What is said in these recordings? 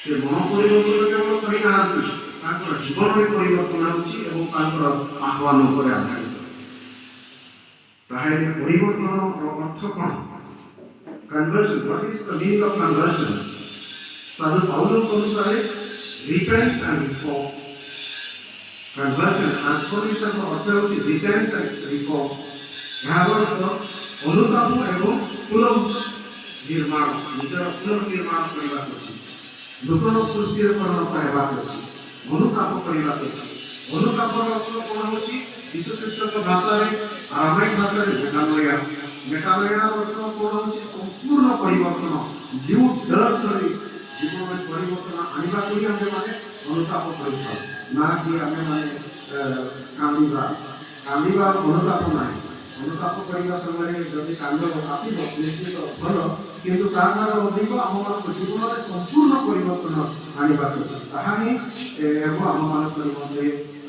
से मन परिवर्तन केवल करना जीवन में परिवर्तन आह्वान पर आधारित परिवर्तन अर्थ कौन conversion what is the meaning of conversion साधु पाउल अनुसार repent and reform conversion transformation का अर्थ होची रिपेंट एंड रिफॉर्म यावर अनुताप एवं पुनर्निर्माण निजर पुनर्निर्माण करबा अछि नूतन सृष्टि परिणत हेबाक अछि अनुताप करबा अछि अनुताप अर्थ कोन होची यीशु ख्रीष्ट का भाषा रे आरामिक भाषा रे मेटानोया मेटानोया अर्थ कोन होची संपूर्ण परिवर्तन न्यू बर्थ करी जीवन में परिवर्तन आनिबा कोई हम माने अनुताप करबा ना कि हमें माने कांदिबा अनुताप नाही अनुताप करने समय जदि कांड आसब निश्चित भल किंतु तार अधिक आम मान जीवन में संपूर्ण परिवर्तन आने आम मान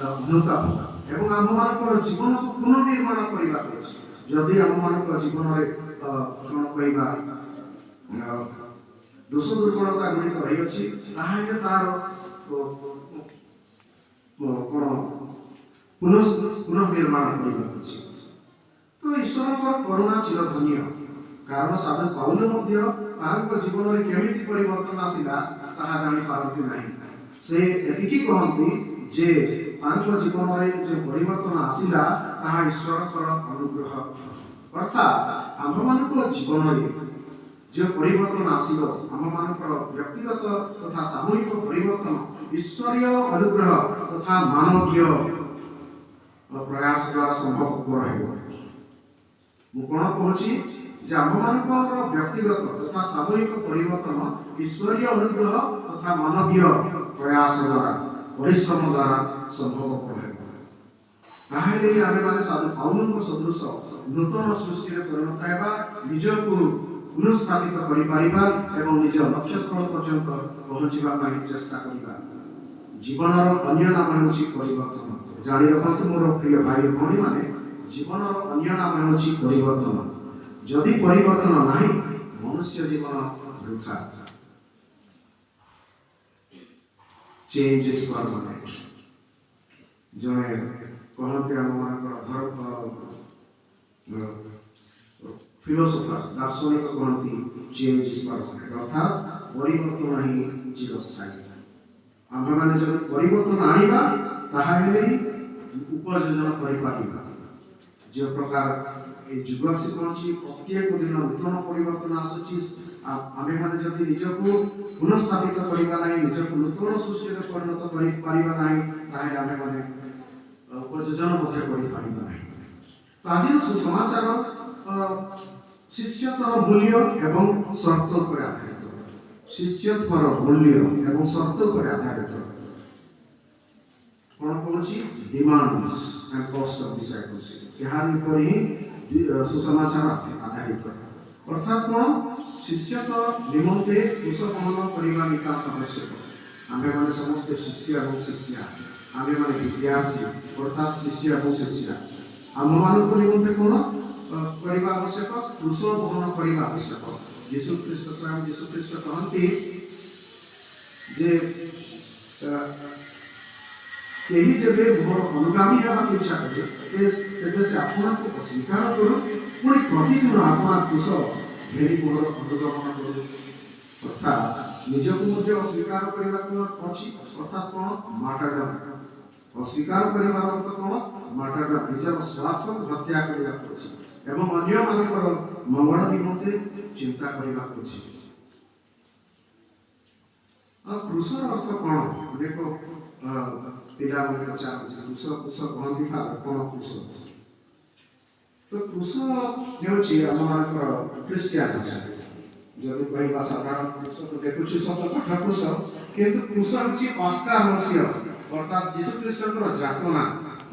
अनुताप एवं आम मान जीवन को पुनर्निर्माण करने जदि आम मान जीवन में कौन कह दोष दुर्बलता गुड़िक रही तार कौन पुनर्निर्माण करने तो ईश्वर करुणा चिरधन्य कारण साधु पाउल जीवन में केमिति परिवर्तन आसिला ताहा जानि पारती नहीं से एतिकी कहंती जे जीवन में जो परिवर्तन आसिला ताहा ईश्वर अनुग्रह अर्थात आम मान जीवन में जो परिवर्तन आसिलो आम मान व्यक्तिगत तथा सामूहिक परिवर्तन ईश्वरीय अनुग्रह तथा मानवीय प्रयास द्वारा संभव रहिबो मु कोन कहूची जे आम मान व्यक्तिगत तथा सामूहिक परिवर्तन ईश्वरीय अनुग्रह तथा मानवीय प्रयास द्वारा परिश्रम द्वारा संभव रहिबो ताहेले आमे माने साधु पाउलଙ୍କ सदृश नूतन सृष्टि रे परिणत हेबा निजको पुनर्स्थापित करि पारिबा एवं निज लक्ष्य स्थल पर्यंत पहुंचीबा ପାଇଁ चेष्टा करिबा जीवनर अन्य नाम होची परिवर्तन जानि रखंतु मोर प्रिय भाई भौणी माने जीवनर अन्य नाम होची परिवर्तन जदि परिवर्तन नाही मनुष्य जीवन वृथा चेंज इज परमानेंट जने कहते हम फिलोसोफर दार्शनिक कहती चेंज इज परमानेंट अर्थात परिवर्तन ही चिरस्थायी आम मैंने जब परिवर्तन आनिबा ताहा हेले उपयोजन करि पारिबा जो प्रकार ए जुग से पहुंची प्रत्येक दिन नूतन परिवर्तन आसुची आमे माने जदि निजको पुनर्स्थापित करिबा नाही निजको नूतन सृष्टि रे परिणत करि पारिबा नाही ताहे आमे माने उपयोजन मध्य करि पारिबा नाही तो आज सुसमाचार शिष्यत्वर मूल्य एवं शर्त पर आधारित शिष्यत्वर मूल्य एवं शर्त पर आधारित कौन कहूची demands and cost of discipleship यार ऊपर ही सुसमाचार आधारित अर्थात कौन शिष्यत्व निमंते कुशलमन करिबा नितांत आवश्यक आमे माने समस्त शिष्य एवं शिष्या आमे माने विद्यार्थी अर्थात शिष्य एवं शिष्या आम मान निमंते कौन करिबा आवश्यक कुशल बहन करिबा आवश्यक यीशु ख्रीष्ट स्वयं यीशु ख्रीष्ट कहंती जे यही जब मोर अनुगामी हेबाक इच्छा करे से अपना को स्वीकार करो पुणी प्रतिदिन अपना कुश घेरी मोर अनुगमन करो अर्थात निजको मध्य अस्वीकार करने अर्थात कौन मार्टारडम अस्वीकार करने अर्थ कौन मार्टारडम निजर स्वार्थ हत्या करने एवं अन्य मानकर मंगल निमंते चिंता करने क्रूसर अर्थ कौन देखो पिला मन पचार क्रूस क्रूस कहती था कौन क्रूस तो क्रूस हेउची आमर क्रिश्चियन भाषा जदि कहबा साधारण क्रूस तो देखुची शब्द कठा क्रूस किंतु क्रूस होची पास्का रहस्य अर्थात यीशु ख्रीष्टकर जातना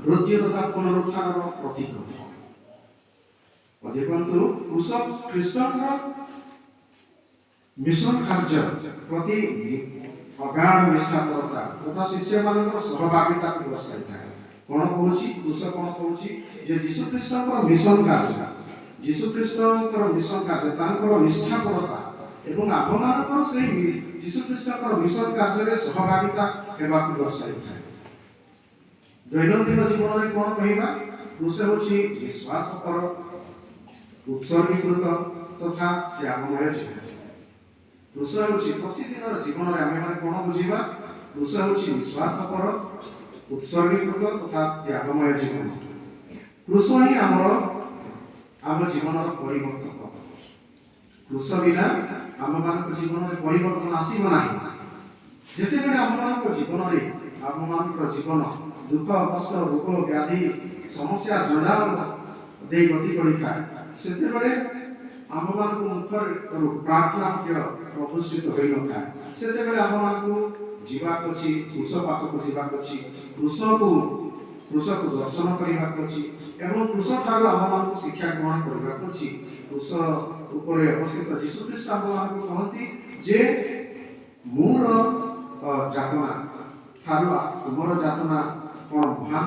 रोज्य तथा पुनरुत्थान प्रतीक देखंतु क्रूस ख्रीष्टकर मिशन कार्य प्रति अगाध निष्ठापरता तथा शिष्य मानकर सहभागिता को दर्शाई था कौन कहूची क्रूस कौन कहूची जे यीशु ख्रीष्टकर मिशन कार्य यीशु ख्रीष्टकर मिशन कार्य तांकर निष्ठापरता एवं आपनकर सेही ଯୀଶୁଖ୍ରୀଷ୍ଟଙ୍କର ମିଶନ କାର୍ଯ୍ୟରେ ସହଭାଗିତା ହେବାକୁ ଦର୍ଶାଇଥାଏ। ଦୈନନ୍ଦିନ ଜୀବନରେ କ'ଣ କହିବା? କୃଷ ହେଉଛି ନିଃସ୍ୱାର୍ଥପର, ଉତ୍ସର୍ଗୀକୃତ ତଥା ତ୍ୟାଗମୟ ଜୀବନ। କୃଷ ହେଉଛି ପ୍ରତିଦିନର ଜୀବନରେ ଆମେମାନେ କ'ଣ ବୁଝିବା? କୃଷ ହେଉଛି ନିଃସ୍ୱାର୍ଥପର, ଉତ୍ସର୍ଗୀକୃତ ତଥା ତ୍ୟାଗମୟ ଜୀବନ। କୃଷ ହିଁ ଆମ ଜୀବନର ପରିବର୍ତ୍ତକ। କୃଷ ବିନା ଆମମାନଙ୍କ ଜୀବନରେ ପରିବର୍ତ୍ତନ ଆସିବ ନାହିଁ। ଯେତେବେଳେ ଆମମାନଙ୍କ ଜୀବନରେ ଆମମାନଙ୍କର ଜୀବନ ଦୁଃଖ କଷ୍ଟ ରୋଗ ବ୍ୟାଧି ସମସ୍ୟା ଜଞ୍ଜାଳ ଦେଇ ଗତି କରିଥାଏ, ସେତେବେଳେ ଆମମାନଙ୍କୁ ମୁଖରେ ପ୍ରାର୍ଥନା ମଧ୍ୟ ପ୍ରତିଷ୍ଠିତ ହୋଇନଥାଏ। ସେତେବେଳେ ଆମମାନଙ୍କୁ ଯିବାକୁ ଅଛି, କୃଷ ପାଖକୁ ଯିବାକୁ ଅଛି, କୃଷକୁ ଦର୍ଶନ କରିବାକୁ ଅଛି ଏବଂ କୃଷ ଠାରୁ ଆମମାନଙ୍କୁ ଶିକ୍ଷା ଗ୍ରହଣ କରିବାକୁ ଅଛି। କୃଷ ଉପରେ ଅବସ୍ଥିତ ଯୀଶୁଖ୍ରୀଷ୍ଟ ଆମମାନଙ୍କୁ କହନ୍ତି ଯେ ମୋର ଯାତନା ଠାରୁ ତୁମର ଯାତନା କ'ଣ ମହାନ?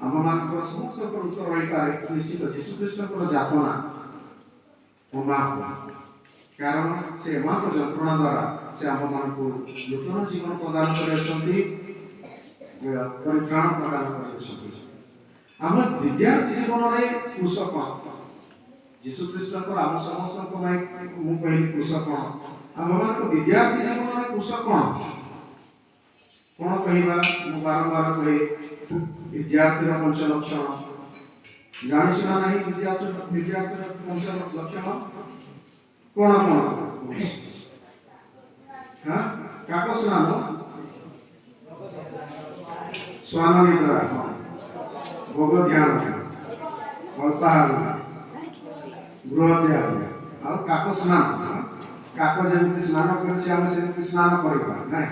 ଆମମାନଙ୍କର ସମସ୍ତଙ୍କର ଉତ୍ତର ରହିପାରେ ନିଶ୍ଚିତ ଯୀଶୁଖ୍ରୀଷ୍ଟଙ୍କର ଯାତନା ଅମାପ, କାରଣ ସେ ଅମାପ ଯନ୍ତ୍ରଣା ଦ୍ୱାରା ସେ ଆମମାନଙ୍କୁ ନୂତନ ଜୀବନ ପ୍ରଦାନ କରିଅଛନ୍ତି, ପରିତ୍ରାଣ ପ୍ରଦାନ କରିଅଛନ୍ତି। ଆମ ବିଦ୍ୟାର୍ଥୀ ଜୀବନରେ କୃଷ କ'ଣ? ଯୀଶୁଖ୍ରୀଷ୍ଟଙ୍କର ଆମ ସମସ୍ତଙ୍କ ପାଇଁ ମୁଁ କହିଲି କୃଷ କ'ଣ? ଆମମାନଙ୍କ ବିଦ୍ୟାର୍ଥୀ ଜୀବନରେ କୃଷ କ'ଣ? କ'ଣ କହିବା? ମୁଁ ବାରମ୍ବାର କହେ ବିଦ୍ୟାର୍ଥୀର ପଞ୍ଚ ଲକ୍ଷଣ। ଜାଣିଛୁ ନା ନାହିଁ ବିଦ୍ୟାର୍ଥୀର ପଞ୍ଚ ଲକ୍ଷଣ କ'ଣ କ'ଣ? କାକ ସ୍ନାନ, ଶ୍ୱାନ ନିଦ୍ରା, ଭୋଗ ଧ୍ୟାନ, ଅଳ୍ପାହାର, ଗୃହ ତ୍ୟାଗ ଆଉ କାକ ସ୍ନାନ। କାକ ଯେମିତି ସ୍ନାନ କରୁଛି ଆମେ ସେମିତି ସ୍ନାନ କରିବା ନାହିଁ।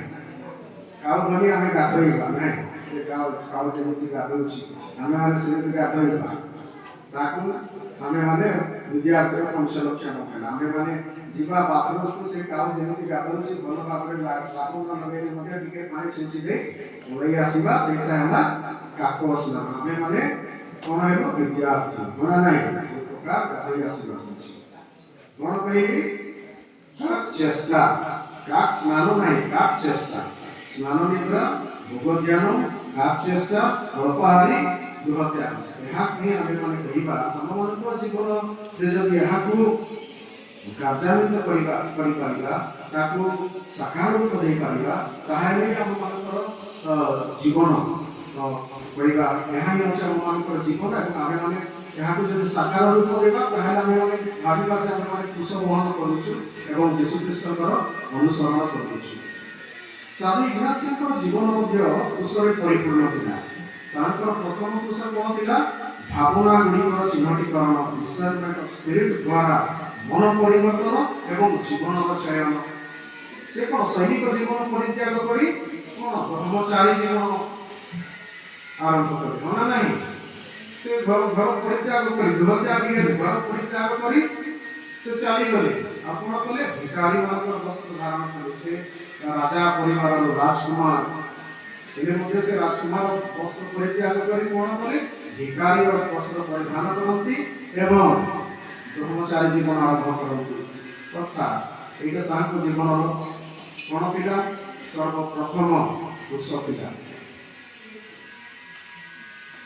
କାଉ ଭଳି ଆମେ ଗାଧୋଇବା ନାହିଁ। ସେ କାଉ ଯେମିତି ଗାଧୋଉଛି ଆମେମାନେ ସେମିତି ଗାଧୋଇବା। ତାକୁ ଆମେମାନେ ବିଦ୍ୟାର୍ଥୀର ପଞ୍ଚ ଲକ୍ଷଣ କହିଲା। ଆମେମାନେ ଯିବା ବାଥରୁମକୁ ସେ କାଉ ଯେମିତି ଗାଧୋଉଛି ଭଲ ଭାବରେ ସାବୁନ ଲଗେଇଲେ ମଧ୍ୟ ଟିକେ ପାଣି ଛିଞ୍ଚି ଦେଇ ଓଳେଇ ଆସିବା, ସେଇଟା ହେଲା କାକ ସ୍ନାନ। ଆମେମାନେ କ'ଣ ହେବ? ବିଦ୍ୟାର୍ଥୀ କ'ଣ ନାହିଁ ସେ ପ୍ରକାର ଗାଧୋଇ ଆସିବାର ଅଛି। କ'ଣ କହିବି? ଚେଷ୍ଟା। କାକ ସ୍ନାନ ନାହିଁ, କାକ ଚେଷ୍ଟା। ସ୍ନାନ ନିଦ୍ରା, ଭୋଗ ଧ୍ୟାନ, କାକ ଚେଷ୍ଟା, ଅଳ୍ପାହାରୀ, ଗୃହ ତ୍ୟାଗ। ଏହାକୁ ହିଁ ଆମେମାନେ କହିବା। ଆମମାନଙ୍କ ଜୀବନରେ ଯଦି ଏହାକୁ କାର୍ଯ୍ୟାନ୍ୱିତ କରିପାରିବା, ତାକୁ ସାକାର ରୂପ ଦେଇପାରିବା, ତାହେଲେ ଆମମାନଙ୍କର ଜୀବନ କହିବା ଏହା ହିଁ ହେଉଛି ଆମମାନଙ୍କର ଜୀବନ। ଏବଂ ଆମେମାନେ ଏହାକୁ ଯଦି ସାକାର ରୂପ ଦେବା, ତାହେଲେ ଆମେମାନେ ଭାବିବା ଯେ ଆମେମାନେ କୃଷ ବହନ କରୁଛୁ ଏବଂ ଯୀଶୁଖ୍ରୀଷ୍ଟଙ୍କର ଅନୁସରଣ କରୁଛୁ। ସାଧୁ ଇଗ୍ନାସିଓଙ୍କର ଜୀବନ ମଧ୍ୟ କୃଷରେ ପରିପୂର୍ଣ୍ଣ ଥିଲା। ତାଙ୍କର ପ୍ରଥମ କୃଷ କ'ଣ ଥିଲା? ଭାବନା ଗୁଡ଼ିକର ଚିହ୍ନଟୀକରଣ, ଡିସର୍ନମେଣ୍ଟ ଅଫ ସ୍ପିରିଟ ଦ୍ୱାରା ମନ ପରିବର୍ତ୍ତନ ଏବଂ ଜୀବନର ଚୟନ। ସେ କ'ଣ ସୈନିକ ଜୀବନ ପରିତ୍ୟାଗ କରି କ'ଣ ବ୍ରହ୍ମଚାରୀ ଜୀବନ ଆରମ୍ଭ କଲେ? ନା ନାହିଁ? ସେ ଘର ପରିତ୍ୟାଗ କରି ଗୃହ ତ୍ୟାଗୀ ହେଲେ, ଘର ପରିତ୍ୟାଗ କରି ସେ ଚାଲିଗଲେ। ଆପଣ କଲେ ଭିକାରୀମାନଙ୍କର ବସ୍ତ୍ର ଧାରଣ କଲେ। ସେ ରାଜା ପରିବାରର ରାଜକୁମାର ହେଲେ ମଧ୍ୟ ସେ ରାଜକୁମାର ବସ୍ତ୍ର ପରିତ୍ୟାଗ କରି କ'ଣ କଲେ? ଭିକାରୀର ବସ୍ତ୍ର ପରିଧାନ କରନ୍ତି ଏବଂ ବ୍ରହ୍ମଚାରୀ ଜୀବନ ଆରମ୍ଭ କରନ୍ତି। ଅର୍ଥାତ୍ ଏଇଟା ତାଙ୍କ ଜୀବନର କ'ଣ ଥିଲା? ସର୍ବପ୍ରଥମ କୃଷ ଥିଲା।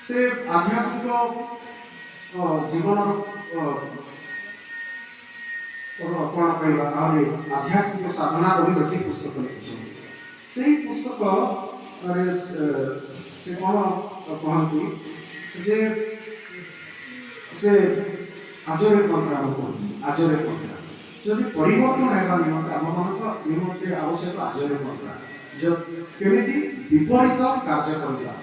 ସେ ଆଧ୍ୟାତ୍ମିକ ଜୀବନର କ'ଣ କହିବା? ଆହୁରି ଆଧ୍ୟାତ୍ମିକ ସାଧନା ବୋଲି ଗୋଟିଏ ପୁସ୍ତକ ଲେଖିଛନ୍ତି। ସେହି ପୁସ୍ତକରେ ସେ କ'ଣ କହନ୍ତି ଯେ ସେ ଆଜରେ ପନ୍ଥା କୁହନ୍ତି। ଆଜରେ ପନ୍ଥା ଯଦି ପରିବର୍ତ୍ତନ ହେବା ନିମନ୍ତେ ଆମମାନଙ୍କ ନିମନ୍ତେ ଆବଶ୍ୟକ ଆଜରେ ପନ୍ଥା। କେମିତି ବିପରୀତ କାର୍ଯ୍ୟ କରିବା।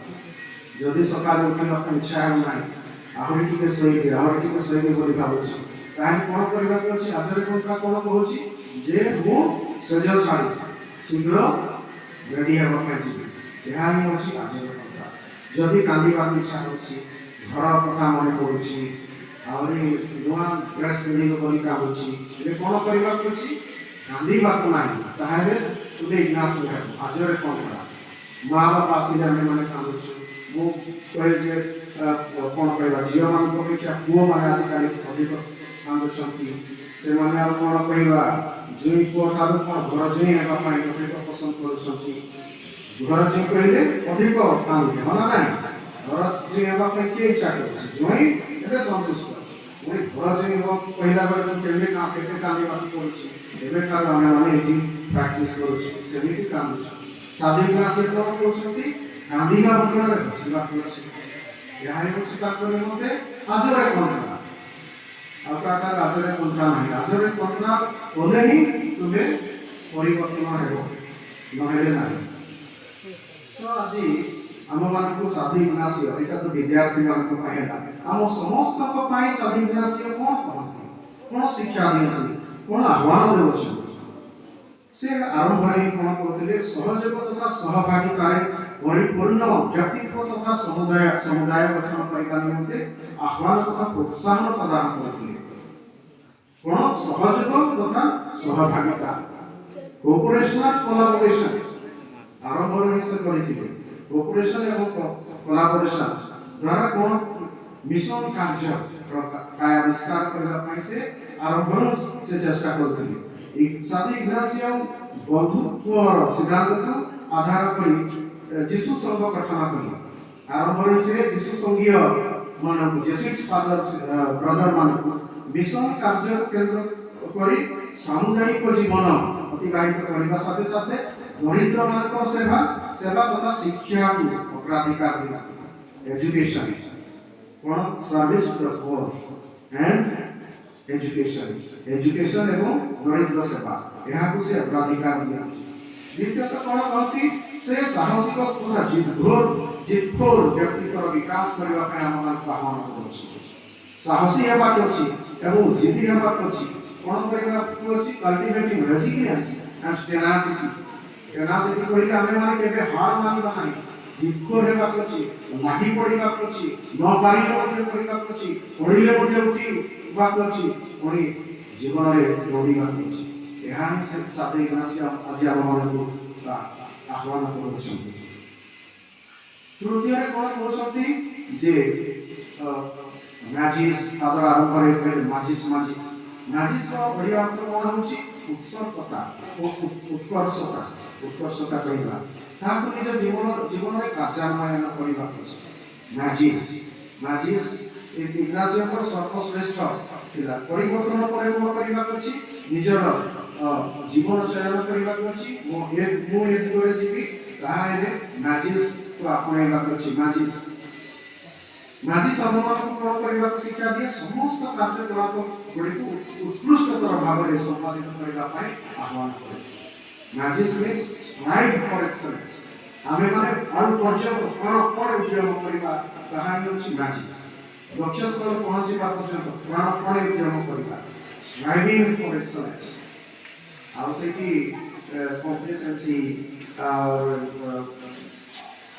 ଯଦି ସକାଳେ ଉଠିବା ପାଇଁ ଇଚ୍ଛା ହେଉନାହିଁ, ଆହୁରି ଟିକେ ଶୋଇବି ବୋଲି ଭାବୁଛି, ତାହେଲେ କ'ଣ କରିବାକୁ ଅଛି? ଆଜରେ ପନ୍ଥା କ'ଣ କହୁଛି? ଯେ ମୁଁ ସେଜ ଛାଡ଼ି ଶୀଘ୍ର ରେଡ଼ି ହେବା ପାଇଁ ଯିବି। ଏହା ହିଁ ହେଉଛି ଆଜରେ ପନ୍ଥା। ଯଦି କାନ୍ଦିବାକୁ ଇଚ୍ଛା ହେଉଛି, ଘର କଥା ମନେ ପଡ଼ୁଛି, ଆହୁରି ନୂଆ ଡ୍ରେସ୍ ପିନ୍ଧିବ ବୋଲି କାନ୍ଦୁଛି, ଏବେ କ'ଣ କରିବାକୁ ଅଛି? କାନ୍ଦିବାକୁ ନାହିଁ। ତାହେଲେ ତୁମେ ଇଗ୍ନାସିଓ ହେବ। ଆଜରେ ପନ୍ଥା। ମା ବାପା ଆସିଲେ ଆମେମାନେ କାନ୍ଦୁଛୁ। ମୁଁ କହେ ଯେ କ'ଣ କହିବା, ଝିଅମାନଙ୍କ ଅପେକ୍ଷା ପୁଅମାନେ ଆଜିକାଲି ଅଧିକ କାନ୍ଦୁଛନ୍ତି। ସେମାନେ ଆଉ କ'ଣ କହିବା, जुई पुओ ठारू कोन घर जुई हेबा पाई अधिक पसंद करूछंती घर जुई कहले अधिक कांदी हना नाही घर जुई हेबा पाई के इच्छा करछि जुई एबे संतुष्ट मुई घर जुई हेबा पहिला बेर केले का केते कांदी बाकी पड़छि एबे ठारू आमे माने एठी प्रैक्टिस करूछि सेमिति कांदी शादी क्लास से कोन करूछंती कांदी का बकरा बसिबा करूछि यहा होछि ताकर मते आजरे कोन आपका राजरे कंत्रा नहीं राजरे कंत्रा होले ही तुम्हें परिवर्तन हेबो नहेले नाही तो आज आम मानक साधु इग्नासियो एटा तो विद्यार्थी मानक पाहेला आम समस्त को पाई साधु इग्नासियो कोन कहंती कोन शिक्षा दियंती कोन आह्वान देवछ से आरंभ रे कोन कहतले सहयोग तथा सहभागितारे परिपूर्ण व्यक्तित्व तथा समुदाय गठन करबा निमंते आह्वान तथा प्रोत्साहन प्रदान करथिले कोन सहयोग तथा सहभागिता कोऑपरेशन कोलैबोरेशन आरंभ रे से करथिले कोऑपरेशन एवं कोलैबोरेशन द्वारा कोन मिशन कार्य काय विस्तार करबा पई से आरंभ से चेष्टा करथिले एक साधु इग्नासियो बंधुत्व सिद्धांत को आधार करी जीसु संघ गठन करी आरंभ से जीसु संघीय मानक जेसुइट्स फादर ब्रदर मानक मिशन कार्य केंद्र करी सामुदायिक जीवन अतिबाहित करबा साथे साथे दरिद्र मानक सेवा तथा शिक्षा को अग्राधिकार दिला एजुकेशन कोन service to the poor and education एवं दरिद्र सेवा यहा को से अग्राधिकार दिला द्वितीयत कोन कहती से साहसिक तथा जितखोर व्यक्तित्व विकास करबा ପାଇଁ हम मान आह्वान करछि साहसी हेबा अछि एवं जिद्दी हेबा अछि कोन करबा अछि कल्टिवेटिंग रेजिलियंस एंड टेनासिटी कहले हम मान केबे हार मानिबा नाही जितखोर हेबा अछि लागि पडिबा अछि न पारिले मध्ये पडिबा अछि पडिले मध्ये उठिबा अछि पुनी जीवन रे दौड़िबा अछि एहा से साधु इग्नासियो आज हम मान को आह्वान करूछंती तृतीय कोन करूछंती जे मैजिस आदर आरंभ रे मैजिस ओडिया अर्थ कोन होछि उत्सर्गता उत्कर्षता कहबा ताको निज जीवन रे कार्यान्वयन करबा मैजिस इग्नासियो को सर्वश्रेष्ठ थिला परिवर्तन परे कोन करबा अछि निजर जीवन चयन करबा अछि मो ए दिगरे जीवी ताहा हे मैजिस को आपणैबा अछि मैजिस अवमान को कोन करबा शिक्षा दिए समस्त कार्यकलाप गुडी को उत्कृष्टतर भाव रे संपादित करबा पई आह्वान करे मैजिस मीन्स स्ट्राइव फॉर एक्सेलेंस आमे माने अन पर्यंत पर उद्यम करबा ताहा अछि मैजिस लक्ष्य स्थल पहुंचबा पर्यंत प्राण उद्यम करबा स्ट्राइविंग फॉर एक्सेलेंस आउ सेठी कॉम्प्लेसेंसी और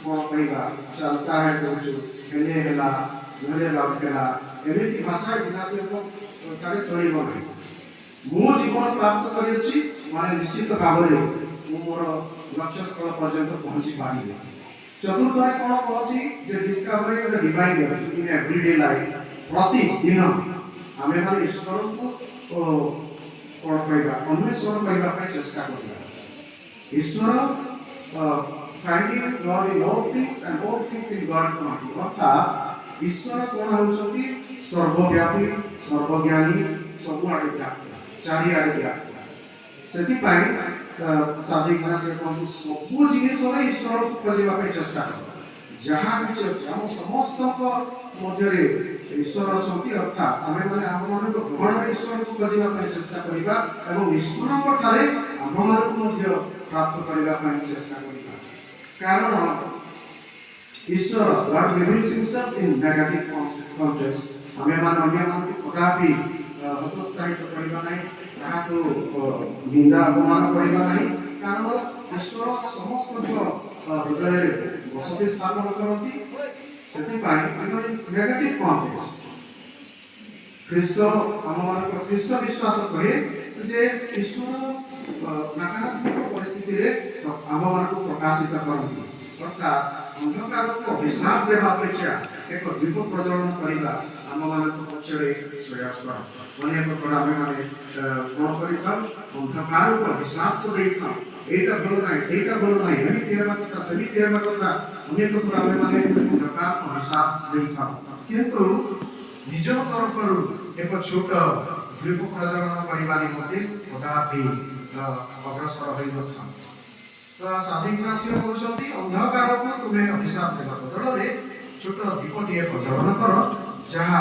वो कहबा चलता है जो हेले हेला हेले लाकेला एमिति भाषा विनाश को तारे चलिबो नै मो जीवन प्राप्त करिछि माने निश्चित भाव रे मोर लक्ष्य स्थल पर्यंत पहुंची पारिले चतुर्थरे कोन कहछि जे discovery of the divine in everyday life प्रति दिन आमे माने ईश्वर को कोन कहबा अन्वेषण करबा पई चेष्टा करबा ईश्वर finding God in all things and all things in God अर्थात ईश्वर कोन होछथि सर्वव्यापी सर्वज्ञानी सबुआडे व्याप्त चारिआडे व्याप्त सेति पाई साधु इग्नासियो कोन सब जिनिस रे ईश्वर को खोजिबा पई चेष्टा कर जहां किछ अछि हम समस्त को मध्य रे ईश्वर अछथि अर्थात आमे माने हम मान को भगवान रे ईश्वर को खोजिबा पई चेष्टा करिबा एवं ईश्वर को ठारे हम मान को मध्य प्राप्त करिबा पई चेष्टा करिबा कारण ईश्वर God reveals himself in negative context हमें मान अन्य मान को कदापि हतोत्साहित करिबा नै ताहा को निंदा अपमान करिबा नै कारण ईश्वर समस्त जो हृदय रे बसति स्थापन करती सेति पाई नेगेटिव कॉन्टेक्स्ट ख्रीष्ट हम मान को ख्रीष्ट विश्वास कहे जे ईश्वर नकारात्मक परिस्थिति रे हम मान को प्रकाशित करती अर्थात अंधकार को हिसाब देवा अपेक्षा एक दीप प्रज्वलन करिबा ଆମମାନଙ୍କ ପକ୍ଷରେ ଶ୍ରେୟସ୍କର। ଅନେକ ଥର ଆମେମାନେ କ'ଣ କରିଥାଉ, ଅନ୍ଧକାରକୁ ଅଭିଶାପ ଦେଇଥାଉ, ଏଇଟା ଭଲ ନାହିଁ, ସେଇଟା ଭଲ ନାହିଁ, ଏମିତି ହେବା କଥା, ସେମିତି ହେବା କଥା। ଅନେକ ଥର ଆମେମାନେ ଅନ୍ଧକାରକୁ ଅଭିଶାପ ଦେଇଥାଉ, କିନ୍ତୁ ନିଜ ତରଫରୁ ଏକ ଛୋଟ ଦ୍ୱୀପ ପ୍ରଜନନ କରିବା ନିମନ୍ତେ କଦାପି ଅଗ୍ରସର ହୋଇନଥାଉ। ତ ସାଧୁ ଇଗ୍ନାସିଓ କହୁଛନ୍ତି, ଅନ୍ଧକାରକୁ ତୁମେ ଅଭିଶାପ ଦେବା ବଦଳରେ ଛୋଟ ଦ୍ୱୀପଟିଏ ପ୍ରଜ୍ୱଳନ କର, ଯାହା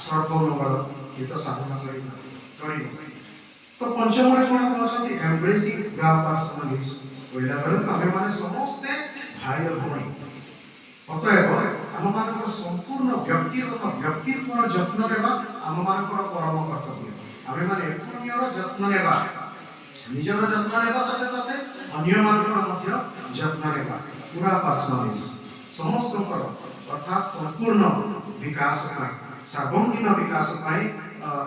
ସର୍ବମଙ୍ଗଳ ହିତ ସାଧନ କରିବ। ତ ପଞ୍ଚମରେ କ'ଣ କହୁଛନ୍ତି, ଏମ୍ବ୍ରେସିଂ ଗ୍ରାପାସମନିସ୍ କହିଲା ବେଳେ ଆମେମାନେ ସମସ୍ତେ ଭାଇ ଭଉଣୀ। ଅତଏବ ଆମମାନଙ୍କର ସମ୍ପୂର୍ଣ୍ଣ ବ୍ୟକ୍ତିତ୍ୱର ଯତ୍ନ ନେବା ଆମମାନଙ୍କର ପରମ କର୍ତ୍ତବ୍ୟ। ଆମେମାନେ ଅନ୍ୟର ଯତ୍ନ ନେବା, ନିଜର ଯତ୍ନ ନେବା ସାଥେ ସାଥେ ଅନ୍ୟମାନଙ୍କର ମଧ୍ୟ ଯତ୍ନ ନେବା। ପୁରା ପାର୍ସନାଲିସ୍ ସମସ୍ତଙ୍କର ଅର୍ଥାତ୍ ସମ୍ପୂର୍ଣ୍ଣ ବିକାଶ ପାଇଁ, ସର୍ବଙ୍ଗୀନ ବିକାଶ ପାଇଁ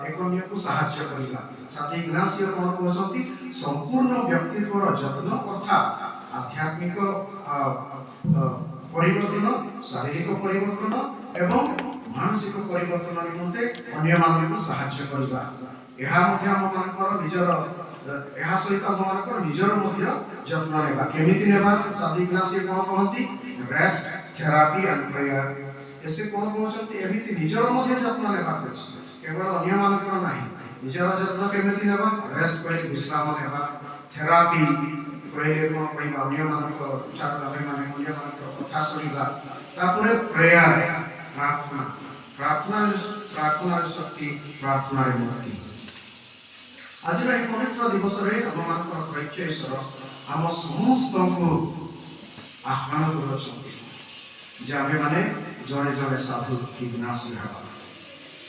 ଏକ ଅନ୍ୟକୁ ସାହାଯ୍ୟ କରିବା। ସାଧୁ ଇଗ୍ନାସିଓ କ'ଣ କହୁଛନ୍ତି, ସମ୍ପୂର୍ଣ୍ଣ ବ୍ୟକ୍ତିତ୍ୱର ଯତ୍ନ ଅର୍ଥାତ୍ ଆଧ୍ୟାତ୍ମିକ ପରିବର୍ତ୍ତନ, ଶାରୀରିକ ପରିବର୍ତ୍ତନ ଏବଂ ମାନସିକ ପରିବର୍ତ୍ତନ ନିମନ୍ତେ ଅନ୍ୟମାନଙ୍କୁ ସାହାଯ୍ୟ କରିବା। ଏହା ମଧ୍ୟ ଆମମାନଙ୍କର ନିଜର, ଏହା ସହିତ ଆମମାନଙ୍କର ନିଜର ମଧ୍ୟ ଯତ୍ନ ନେବା। କେମିତି ନେବା? ସାଧୁ ଇଗ୍ନାସିଓ କ'ଣ କହନ୍ତି, ରେଷ୍ଟ, ଥେରାପି ଆଣ୍ଡ ପ୍ରେୟାର। ସେ କ'ଣ କହୁଛନ୍ତି, ଏମିତି ନିଜର ମଧ୍ୟ ଯତ୍ନ ନେବାକୁ ଅଛି, କେବଳ ଅନ୍ୟମାନଙ୍କର ନାହିଁ। ନିଜର ଯତ୍ନ କେମିତି ନେବା? ରେଷ୍ଟ କହିଲେ ବିଶ୍ରାମ ନେବା, ଥେରାପି କହିଲେ କ'ଣ କହିବା, ଅନ୍ୟମାନଙ୍କ ଠାରୁ ଆମେମାନେ ଅନ୍ୟମାନଙ୍କ କଥା ଶୁଣିବା। ତାପରେ ପ୍ରେୟାର, ପ୍ରାର୍ଥନା, ପ୍ରାର୍ଥନାର ଶକ୍ତି, ପ୍ରାର୍ଥନାରେ ମୁକ୍ତି। ଆଜିର ଏହି ପବିତ୍ର ଦିବସରେ ଆମମାନଙ୍କର ଐକ୍ୟ ଈଶ୍ୱର ଆମ ସମସ୍ତଙ୍କୁ ଆହ୍ୱାନ କରୁଅଛନ୍ତି ଯେ ଆମେମାନେ ଜଣେ ଜଣେ ସାଧୁ ଇଗ୍ନାସିଓ ହେବା।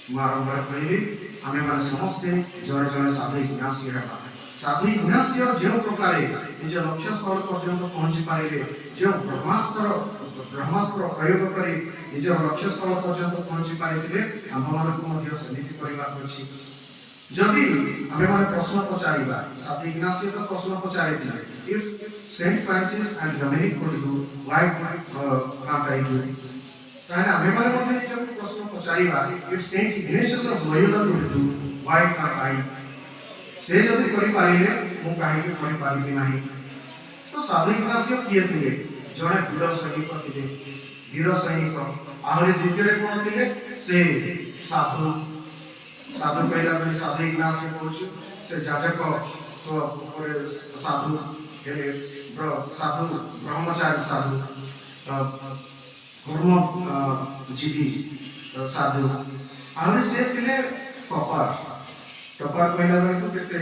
ମୁଁ ଆରମ୍ଭରେ କହିଲି, ଆମେମାନେ ସମସ୍ତେ ଜଣେ ଜଣେ ସାଧୁ ଇଗ୍ନାସିଓ ହେବା। ସାଧୁ ଇଗ୍ନାସିଓ ଯେଉଁ ପ୍ରକାରେ ନିଜ ଲକ୍ଷ୍ୟସ୍ଥଳ ପର୍ଯ୍ୟନ୍ତ ପହଞ୍ଚି ପାରିଲେ, ଯେଉଁ ବ୍ରହ୍ମାସ୍ତ୍ର ପ୍ରୟୋଗ କରି ନିଜର ଲକ୍ଷ୍ୟସ୍ଥଳ ପର୍ଯ୍ୟନ୍ତ ପହଞ୍ଚି ପାରିଥିଲେ, ଆମମାନଙ୍କୁ ମଧ୍ୟ ସେମିତି କରିବାକୁ ଅଛି। ଯଦି ଆମେମାନେ ପ୍ରଶ୍ନ ପଚାରିବା, ସାଧୁ ଇଗ୍ନାସିଓ ତ ପ୍ରଶ୍ନ ପଚାରିଥିଲେ, if Saint Francis and Dominic could do, why can't I do? ତାହେଲେ ଆମେମାନେ ମଧ୍ୟ ନିଜକୁ ପ୍ରଶ୍ନ ପଚାରିବା, if Saint Ignatius of Loyola could do, why can't I? ସେ ଯଦି କରିପାରିଲେ ମୁଁ କାହିଁକି କରିପାରିବି ନାହିଁ? ତ ସାଧୁ ଇଗ୍ନାସିଓ କିଏ ଥିଲେ? ଜଣେ ବୀର ସୈନିକ ଥିଲେ, ବୀର ସୈନିକ। ଆହୁରି ଦ୍ୱିତୀୟରେ କ'ଣ ଥିଲେ? ସେ ସାଧୁ କହିଲା ବେଳେ ସାଧୁ ଇଗ୍ନାସିଓ କହୁଛୁ, ସେ ଯାଜକ ଉପରେ ସାଧୁ ହେଲେ, ସାଧୁ ବ୍ରହ୍ମଚାରୀ ସାଧୁ, କର୍ମଜୀବୀ ସାଧୁ। ଆହୁରି ସେ ଥିଲେ ଟପାର କହିଲା ବେଳକୁ କେତେ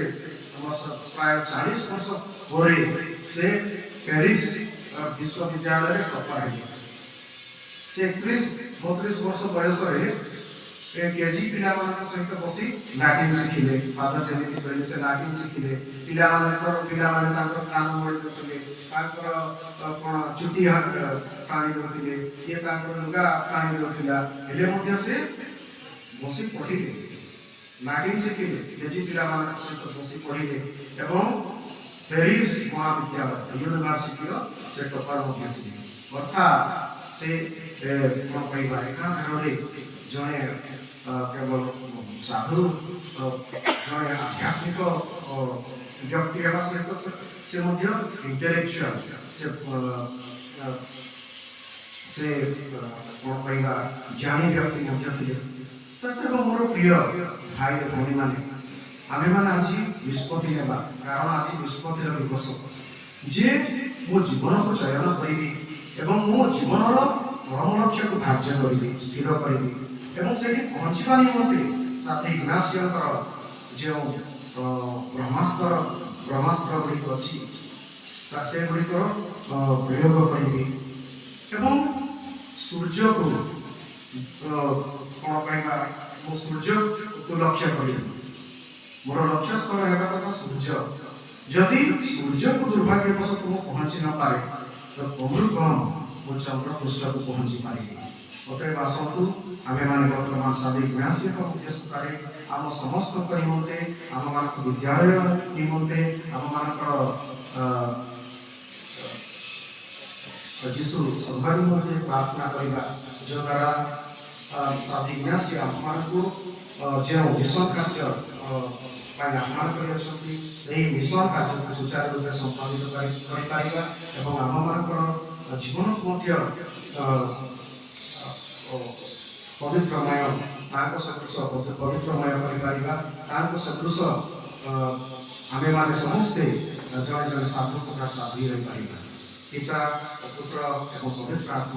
ପ୍ରାୟ 40 ବର୍ଷ ପରେ ସେ ପ୍ୟାରିସ ବିଶ୍ୱବିଦ୍ୟାଳୟରେ ଟପାର ହେଲେ। ସେ 31-32 ବର୍ଷ ବୟସରେ କେଜି ପିଲାମାନଙ୍କ ସହିତ ବସି ଲାଟିନ୍ ଶିଖିଲେ। ଫାଦର ଯେମିତି କହିଲେ, ସେ ଲାଟିନ୍ ଶିଖିଲେ। ପିଲାମାନେ ତାଙ୍କର କାନ ମୋଡ଼ି ଦେଉଥିଲେ, ତାଙ୍କର କ'ଣ ଚୁଟି ଟାଣି ଦେଉଥିଲେ, ଇଏ ତାଙ୍କର ଲୁଗା ଟାଣି ଦେଉଥିଲା, ହେଲେ ମଧ୍ୟ ସେ ବସି ପଢ଼ିଲେ, ଲାଟିନ୍ ଶିଖିଲେ, କେଜି ପିଲାମାନଙ୍କ ସହିତ ବସି ପଢ଼ିଲେ ଏବଂ ପ୍ୟାରିସ ମହାବିଦ୍ୟାଳୟ ୟୁନିଭର୍ସିଟିର ସେ ଟପାର ମଧ୍ୟ ଥିଲେ। ଅର୍ଥାତ୍ ସେ କ'ଣ କହିବା, ଏକାଧାରରେ ଜଣେ କେବଳ ସାଧୁ, ଜଣେ ଆଧ୍ୟାତ୍ମିକ ବ୍ୟକ୍ତି ହେବା ସହିତ ସେ ମଧ୍ୟ ଇଣ୍ଟେଲେକ୍ଚୁଆଲ, ସେ କ'ଣ କହିବା, ଜ୍ଞାନୀ ବ୍ୟକ୍ତି ମଧ୍ୟ ଥିଲେ। ତେଣୁ ମୋର ପ୍ରିୟ ଭାଇ ଭଉଣୀମାନେ, ଆମେମାନେ ଆଜି ନିଷ୍ପତ୍ତି ନେବା, କାରଣ ଆଜି ନିଷ୍ପତ୍ତିର ଦିବସ, ଯେ ମୋ ଜୀବନକୁ ଚୟନ କରିବି ଏବଂ ମୋ ଜୀବନର ପରମ ଲକ୍ଷ୍ୟକୁ ଧାର୍ଯ୍ୟ କରିବି, ସ୍ଥିର କରିବି ଏବଂ ସେଠି ପହଞ୍ଚିବା ନିମନ୍ତେ ସାଧୁ ଇଗ୍ନାସିଓଙ୍କର ଯେଉଁ ବ୍ରହ୍ମାସ୍ତ୍ର ଗୁଡ଼ିକ ଅଛି ସେଗୁଡ଼ିକର ପ୍ରୟୋଗ କରିବି ଏବଂ ସୂର୍ଯ୍ୟକୁ କ'ଣ କହିବା, ମୁଁ ସୂର୍ଯ୍ୟକୁ ଲକ୍ଷ୍ୟ କରିବି। ମୋର ଲକ୍ଷ୍ୟସ୍ଥଳ ହେବା କଥା ସୂର୍ଯ୍ୟ। ଯଦି ସୂର୍ଯ୍ୟକୁ ଦୁର୍ଭାଗ୍ୟବଶତଃ ମୁଁ ପହଞ୍ଚି ନପାରେ, ତ କମରୁ କମ୍ ମୁଁ ଚନ୍ଦ୍ର ପୃଷ୍ଠକୁ ପହଞ୍ଚି ପାରିବି। ଅତଏବ ଆସନ୍ତୁ ଆମେମାନେ ବର୍ତ୍ତମାନ ସାଧୁ ଇଗ୍ନାସିଓଙ୍କ ମଧ୍ୟସ୍ଥତାରେ ଆମ ସମସ୍ତଙ୍କ ନିମନ୍ତେ, ଆମମାନଙ୍କ ବିଦ୍ୟାଳୟ ନିମନ୍ତେ, ଆମମାନଙ୍କର ଯୀଶୁ ସଭା ନିମନ୍ତେ ପ୍ରାର୍ଥନା କରିବା, ଯଦ୍ୱାରା ସାଧୁ ଇଗ୍ନାସି ଆମମାନଙ୍କୁ ଯେଉଁ ମିଶନ କାର୍ଯ୍ୟ ପାଇଁ ଆହ୍ୱାନ କରିଅଛନ୍ତି ସେହି ମିଶନ କାର୍ଯ୍ୟକୁ ସୁଚାରୁ ରୂପେ ସମ୍ପାଦିତ କରିପାରିବା ଏବଂ ଆମମାନଙ୍କର ଜୀବନକୁ ମଧ୍ୟ ପବିତ୍ରମୟ ତାଙ୍କ ସଦୃଶ ପବିତ୍ରମୟ କରିପାରିବା। ତାଙ୍କ ସଦୃଶ ଆମେମାନେ ସମସ୍ତେ ଜଣେ ଜଣେ ସାଧୁ ସଦା ସାଧୁ ରହିପାରିବା। ପିତା ପୁତ୍ର ଏବଂ ପବିତ୍ର ଆତ୍ମା